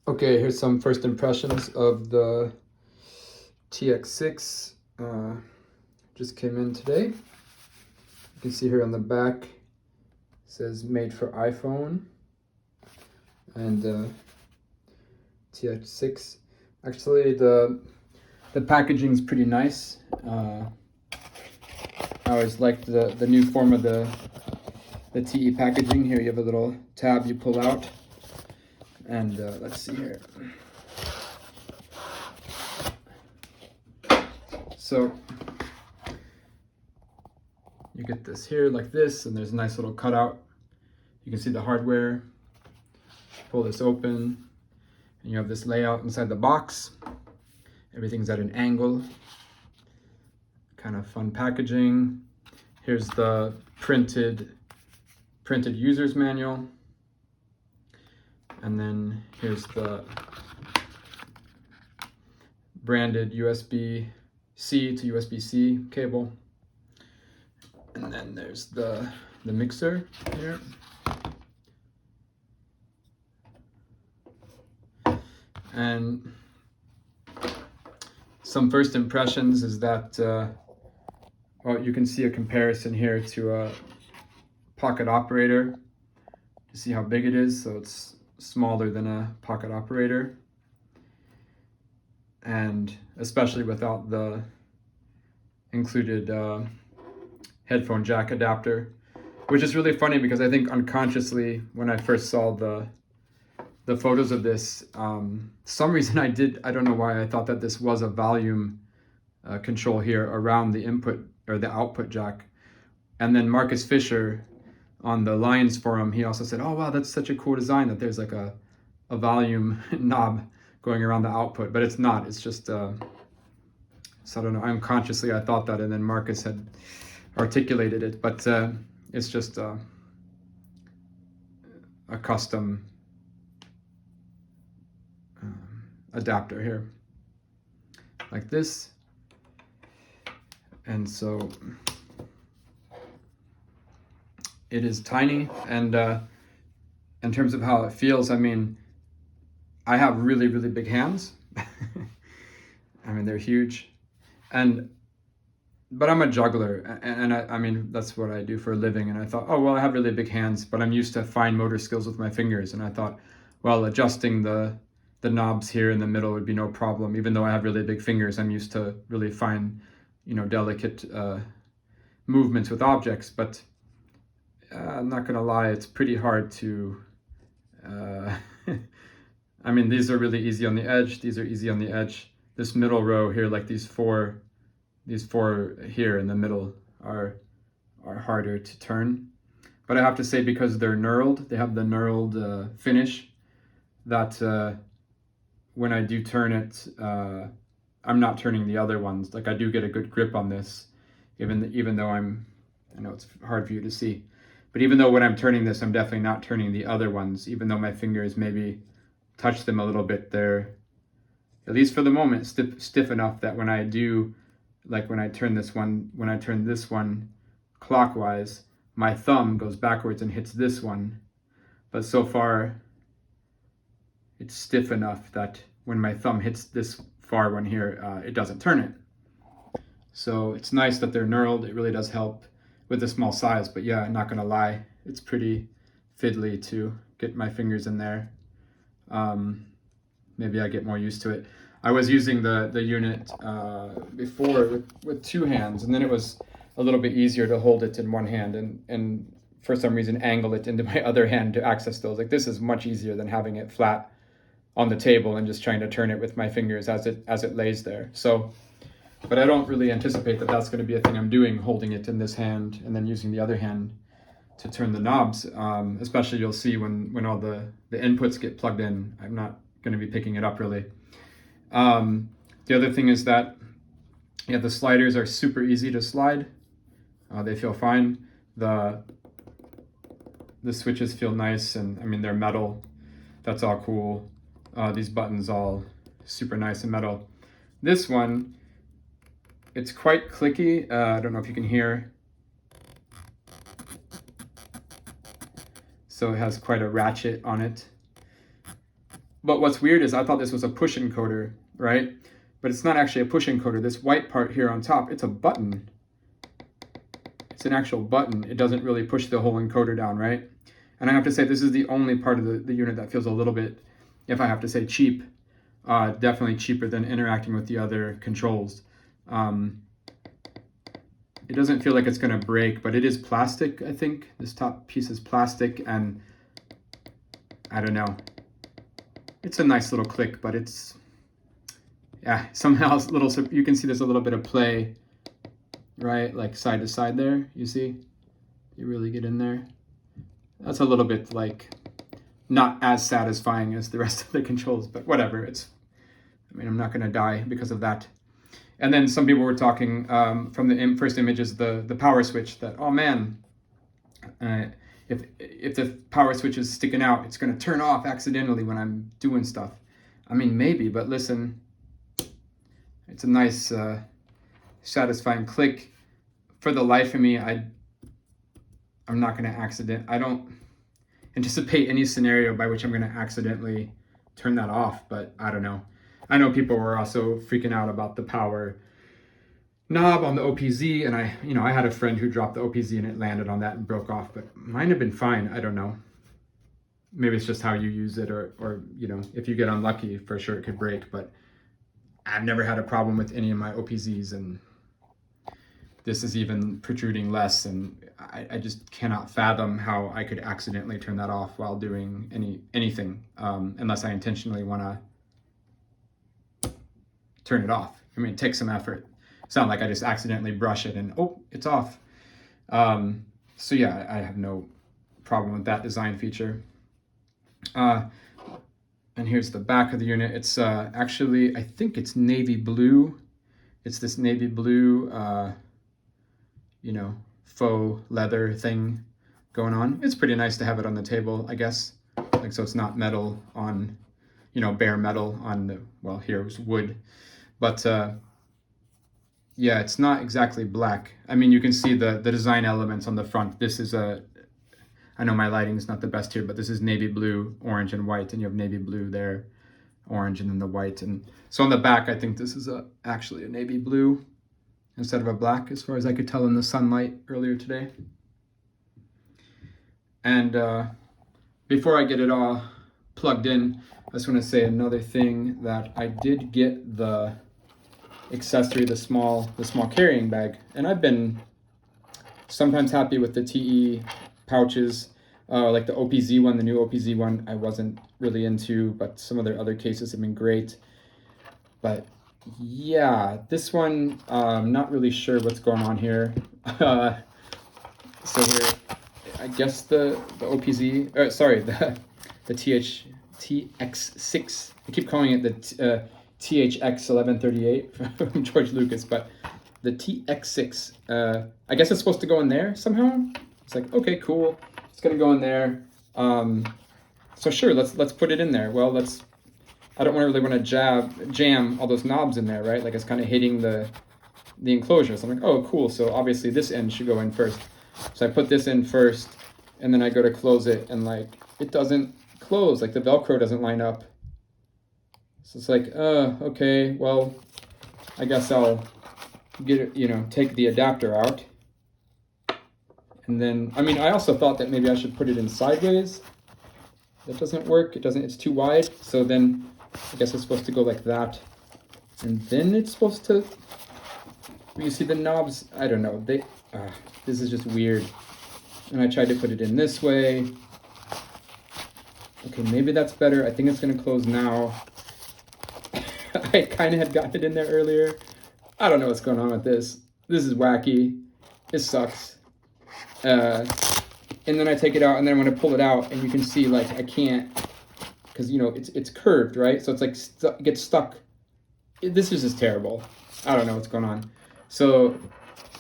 Okay, here's some first impressions of the TX-6. Just came in today. You can see here on the back, it says made for iPhone, and TX-6. Actually, the packaging is pretty nice. I always liked the new form of the TE packaging. Here you have a little tab you pull out, and let's see here. So you get this here like this, and there's a nice little cutout. You can see the hardware. Pull this open, and you have this layout inside the box. Everything's at an angle. Kind of fun packaging. Here's the printed user's manual. And then here's the branded USB-C to USB-C cable. And then there's the mixer here. And some first impressions is that, well, you can see a comparison here to a pocket operator. You see how big it is, so it's smaller than a pocket operator. And especially without the included headphone jack adapter, which is really funny because I think unconsciously when I first saw the photos of this, some reason I don't know why I thought that this was a volume control here around the input or the output jack. And then Marcus Fisher on the Lions forum, he also said, oh wow, that's such a cool design that there's like a volume knob going around the output, but it's not, it's just, so I don't know, unconsciously I thought that, and then Marcus had articulated it, but it's just a custom adapter here, like this. And so it is tiny, and in terms of how it feels, I mean, I have really, really big hands. I mean, they're huge, but I'm a juggler, and I mean, that's what I do for a living. And I thought, oh, well, I have really big hands, but I'm used to fine motor skills with my fingers. And I thought, well, adjusting the knobs here in the middle would be no problem. Even though I have really big fingers, I'm used to really fine, delicate movements with objects. But I'm not gonna lie, it's pretty hard to, I mean, these are really easy on the edge. These are easy on the edge. This middle row here, like these four here in the middle are harder to turn. But I have to say, because they're knurled, they have the knurled finish, that when I do turn it, I'm not turning the other ones. Like, I do get a good grip on this, even though I know it's hard for you to see, but even though when I'm turning this, I'm definitely not turning the other ones, even though my fingers maybe touch them a little bit. They're, at least for the moment, stiff enough that when I do, like when I turn this one clockwise, my thumb goes backwards and hits this one. But so far, it's stiff enough that when my thumb hits this far one here, it doesn't turn it. So it's nice that they're knurled. It really does help with the small size. But yeah, I'm not gonna lie, it's pretty fiddly to get my fingers in there. Maybe I get more used to it. I was using the unit before with two hands, and then it was a little bit easier to hold it in one hand and for some reason angle it into my other hand to access those. Like, this is much easier than having it flat on the table and just trying to turn it with my fingers as it lays there. So, but I don't really anticipate that that's going to be a thing I'm doing, holding it in this hand and then using the other hand to turn the knobs. Especially, you'll see when all the inputs get plugged in, I'm not going to be picking it up really. The other thing is that, yeah, the sliders are super easy to slide. They feel fine. The switches feel nice, and I mean, they're metal. That's all cool. These buttons all super nice and metal. This one, it's quite clicky. I don't know if you can hear. So it has quite a ratchet on it. But what's weird is I thought this was a push encoder, right? But it's not actually a push encoder. This white part here on top, it's a button. It's an actual button. It doesn't really push the whole encoder down, right? And I have to say, this is the only part of the unit that feels a little bit, if I have to say, cheap. Definitely cheaper than interacting with the other controls. It doesn't feel like it's going to break, but it is plastic, I think. This top piece is plastic, and I don't know. It's a nice little click, but it's, yeah, somehow it's little, you can see there's a little bit of play, right? Like side to side there, you see? You really get in there. That's a little bit like not as satisfying as the rest of the controls, but whatever. I mean, I'm not going to die because of that. And then some people were talking from the first images, the power switch, that, oh man, if the power switch is sticking out, it's going to turn off accidentally when I'm doing stuff. I mean, maybe, but listen, it's a nice, satisfying click. For the life of me, I'm not going to I don't anticipate any scenario by which I'm going to accidentally turn that off, but I don't know. I know people were also freaking out about the power knob on the OPZ, and I had a friend who dropped the OPZ and it landed on that and broke off, but mine have been fine. I don't know. Maybe it's just how you use it, or if you get unlucky, for sure it could break, but I've never had a problem with any of my OPZs, and this is even protruding less, and I just cannot fathom how I could accidentally turn that off while doing anything, unless I intentionally want to turn it off. I mean, it takes some effort. It's not like I just accidentally brush it and, oh, it's off. So yeah, I have no problem with that design feature. And here's the back of the unit. It's actually, I think it's navy blue. It's this navy blue, faux leather thing going on. It's pretty nice to have it on the table, I guess. Like, so it's not metal on, bare metal on the, well, here it was wood. But yeah, it's not exactly black. I mean, you can see the design elements on the front. This is I know my lighting is not the best here, but this is navy blue, orange, and white, and you have navy blue there, orange, and then the white. And so on the back, I think this is actually a navy blue instead of a black, as far as I could tell in the sunlight earlier today. And before I get it all plugged in, I just want to say another thing, that I did get the accessory, the small carrying bag, and I've been sometimes happy with the TE pouches, like the OPZ one, the new OPZ one I wasn't really into, but some of their other cases have been great. But yeah, this one, I'm not really sure what's going on here. So here, I guess the OPZ, sorry, the TX-6. I keep calling it the THX-1138 from George Lucas, but the TX-6, I guess it's supposed to go in there somehow. It's like, okay, cool, it's gonna go in there. So sure, let's put it in there. Well, I don't really want to jam all those knobs in there, right? Like, it's kind of hitting the enclosure. So I'm like, oh, cool. So obviously this end should go in first. So I put this in first, and then I go to close it, and like, it doesn't close. Like, the Velcro doesn't line up. So it's like, okay, well, I guess I'll get it, take the adapter out. And then, I mean, I also thought that maybe I should put it in sideways. That doesn't work. It's too wide. So then I guess it's supposed to go like that. And then it's supposed to, you see the knobs, I don't know. This is just weird. And I tried to put it in this way. Okay, maybe that's better. I think it's gonna close now. I kind of had gotten it in there earlier. I don't know what's going on with this. This is wacky. It sucks. And then I take it out, and then I'm gonna pull it out, and you can see, like, I can't, because it's curved, right? So it's like it gets stuck. This is just terrible. I don't know what's going on. So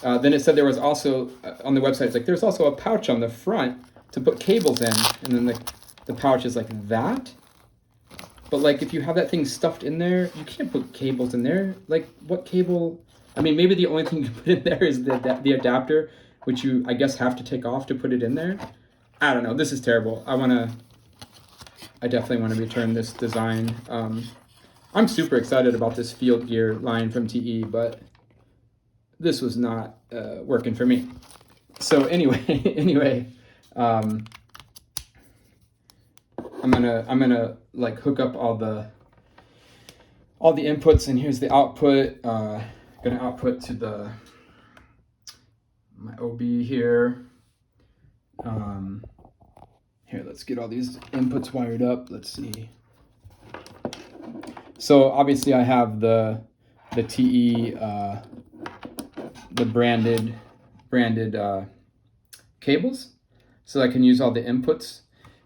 then it said there was also on the website, it's like there's also a pouch on the front to put cables in, and then the pouch is like that. But like, if you have that thing stuffed in there, you can't put cables in there. Like, what cable? I mean, maybe the only thing you can put in there is the adapter, which you, I guess, have to take off to put it in there. I don't know. This is terrible. I definitely want to return this design. I'm super excited about this field gear line from TE, but this was not working for me. So anyway, I'm gonna like hook up all the inputs, and here's the output. Gonna output to my OB here. Here, let's get all these inputs wired up. Let's see. So obviously I have the TE, the branded cables, so I can use all the inputs.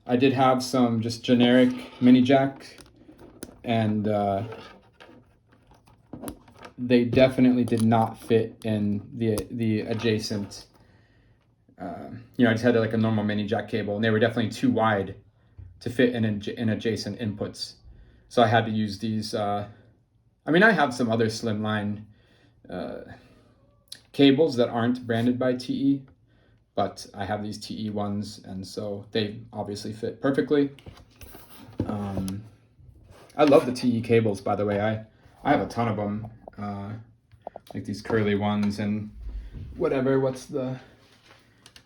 I did have some just generic mini jack, and they definitely did not fit in the adjacent. You know, I just had like a normal mini jack cable, and they were definitely too wide to fit in adjacent inputs. So I had to use these. I mean, I have some other slimline cables that aren't branded by TE, but I have these TE ones, and so they obviously fit perfectly. I love the TE cables, by the way. I have a ton of them, like these curly ones and whatever. What's the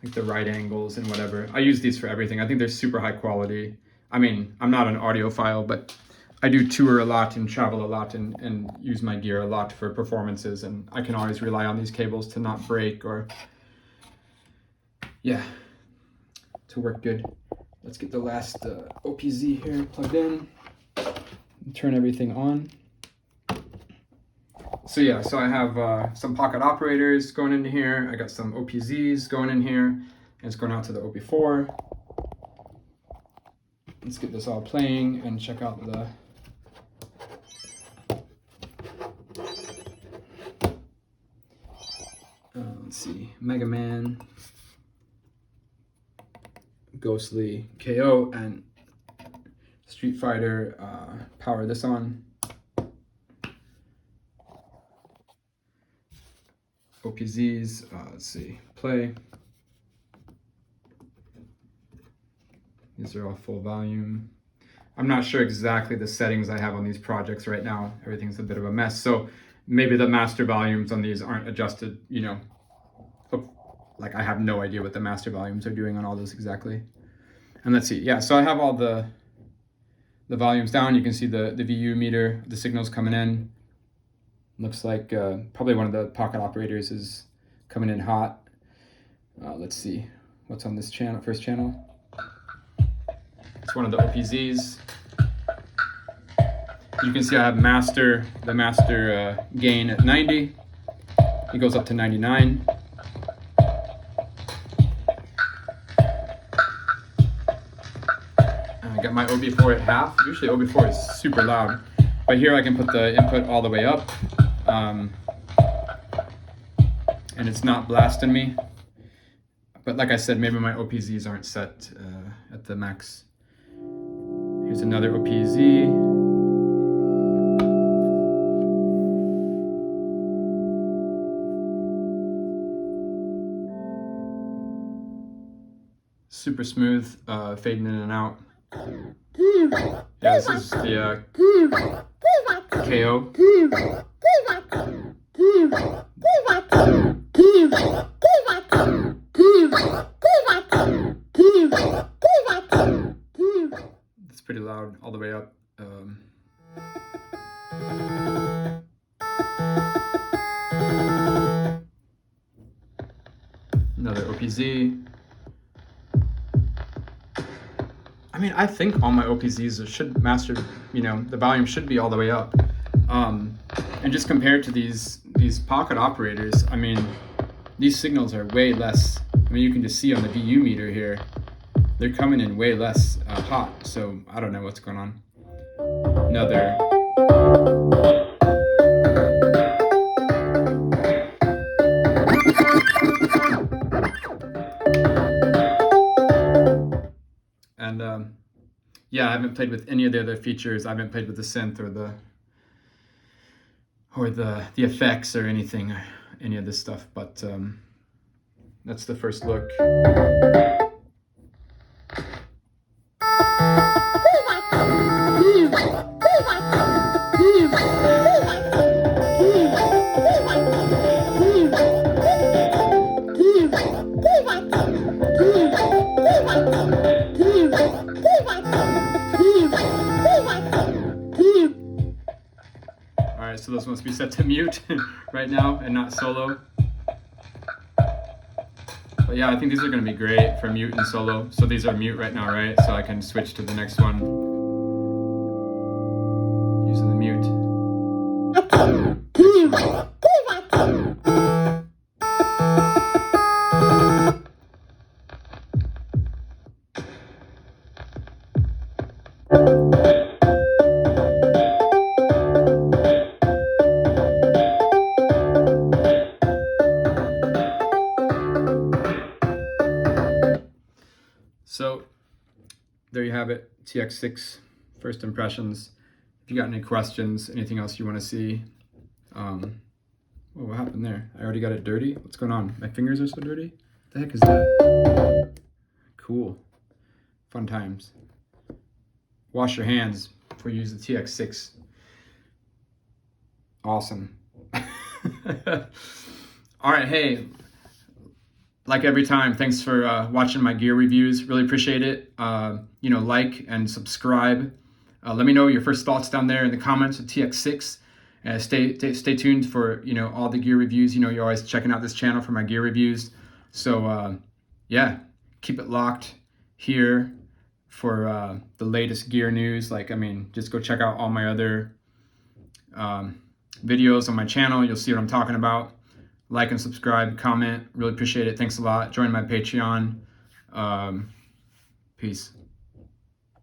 like the right angles and whatever. I use these for everything. I think they're super high quality. I mean, I'm not an audiophile, but I do tour a lot and travel a lot and use my gear a lot for performances, and I can always rely on these cables to not break or, yeah, to work good. Let's get the last OPZ here plugged in and turn everything on. So yeah, so I have some pocket operators going into here. I got some OPZs going in here, and it's going out to the OP4. Let's get this all playing and check out the let's see, Mega Man, Ghostly, KO, and Street Fighter. Power this on. OPZs, let's see, play. These are all full volume. I'm not sure exactly the settings I have on these projects right now. Everything's a bit of a mess. So maybe the master volumes on these aren't adjusted, you know. Like I have no idea what the master volumes are doing on all this exactly. And let's see, yeah, so I have all the volumes down. You can see the VU meter, the signals coming in. Looks like probably one of the pocket operators is coming in hot. Let's see what's on this channel, first channel. It's one of the OPZs. You can see I have the master gain at 90. It goes up to 99. I got my OB4 at half. Usually OB4 is super loud, but here I can put the input all the way up, and it's not blasting me. But like I said, maybe my OPZs aren't set at the max. Here's another OPZ. Super smooth, fading in and out. Yeah, this is the KO. It's pretty loud all the way up. Another OPZ. I mean, I think all my OPZs should master, you know, the volume should be all the way up. And just compared to these pocket operators, I mean, these signals are way less. I mean, you can just see on the VU meter here, they're coming in way less hot. So I don't know what's going on. Another. And yeah, I haven't played with any of the other features. I haven't played with the synth or the effects or anything, or any of this stuff. But that's the first look. so those must be set to mute right now and not solo. But yeah, I think these are going to be great for mute and solo. So these are mute right now, right? So I can switch to the next one using the mute. So there you have it, TX-6 first impressions. If you got any questions, anything else you want to see, what happened there? I already got it dirty. What's going on? My fingers are so dirty. What the heck is that? Cool. Fun times. Wash your hands before you use the TX-6. Awesome. All right, hey, like every time, thanks for watching my gear reviews. Really appreciate it. Like and subscribe. Let me know your first thoughts down there in the comments of TX-6. Stay tuned for all the gear reviews. You're always checking out this channel for my gear reviews. So yeah, keep it locked here for the latest gear news. Just go check out all my other videos on my channel. You'll see what I'm talking about. Like and subscribe, comment. Really appreciate it. Thanks a lot. Join my Patreon. Peace.